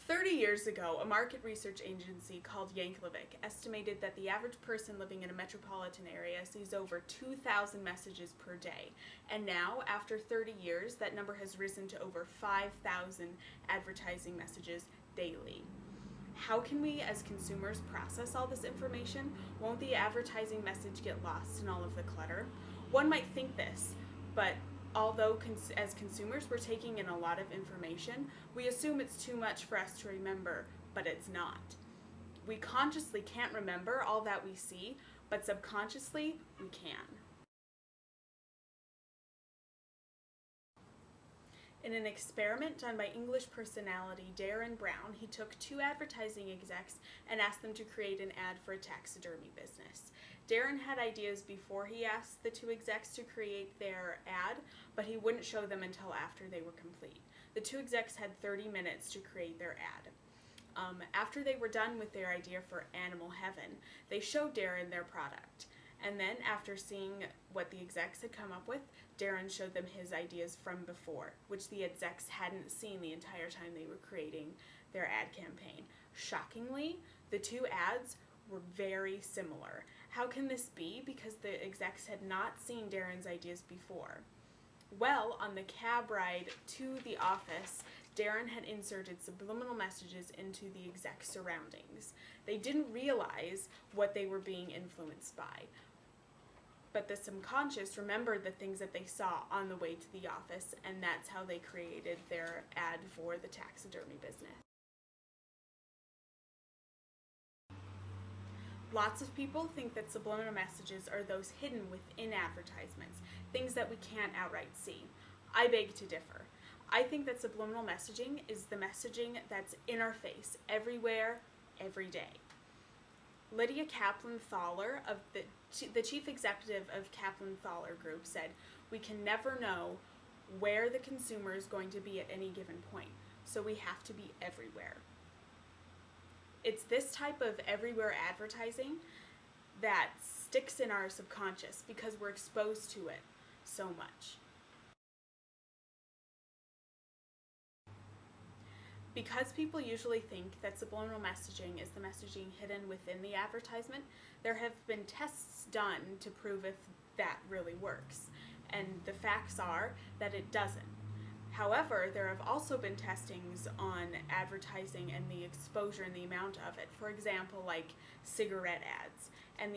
30 years ago, a market research agency called Yankelovich estimated that the average person living in a metropolitan area sees over 2,000 messages per day. And now, after 30 years, that number has risen to over 5,000 advertising messages daily. How can we, as consumers, process all this information? Won't the advertising message get lost in all of the clutter? One might think this, but although as consumers we're taking in a lot of information, we assume it's too much for us to remember, but it's not. We consciously can't remember all that we see, but subconsciously we can. In an experiment done by English personality Darren Brown, he took 2 advertising execs and asked them to create an ad for a taxidermy business. Darren had ideas before he asked the 2 execs to create their ad, but he wouldn't show them until after they were complete. The 2 execs had 30 minutes to create their ad. After they were done with their idea for Animal Heaven, they showed Darren their product. And then, after seeing what the execs had come up with, Darren showed them his ideas from before, which the execs hadn't seen the entire time they were creating their ad campaign. Shockingly, the 2 ads were very similar. How can this be? Because the execs had not seen Darren's ideas before. Well, on the cab ride to the office, Darren had inserted subliminal messages into the exec surroundings. They didn't realize what they were being influenced by, but the subconscious remembered the things that they saw on the way to the office, and that's how they created their ad for the taxidermy business. Lots of people think that subliminal messages are those hidden within advertisements, things that we can't outright see. I beg to differ. I think that subliminal messaging is the messaging that's in our face, everywhere, every day. Lydia Kaplan-Thaler, of the chief executive of Kaplan-Thaler Group, said, "We can never know where the consumer is going to be at any given point, so we have to be everywhere." It's this type of everywhere advertising that sticks in our subconscious because we're exposed to it so much. Because people usually think that subliminal messaging is the messaging hidden within the advertisement, there have been tests done to prove if that really works. And the facts are that it doesn't. However, there have also been testings on advertising and the exposure and the amount of it. For example, like cigarette ads, and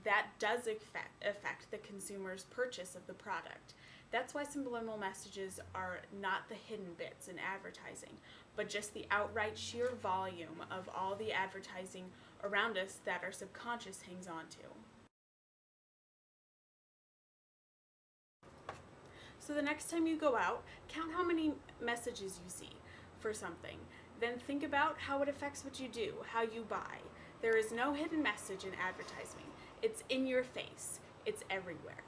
that does affect the consumer's purchase of the product. That's why subliminal messages are not the hidden bits in advertising, but just the outright sheer volume of all the advertising around us that our subconscious hangs on to. So the next time you go out, count how many messages you see for something. Then think about how it affects what you do, how you buy. There is no hidden message in advertising. It's in your face. It's everywhere.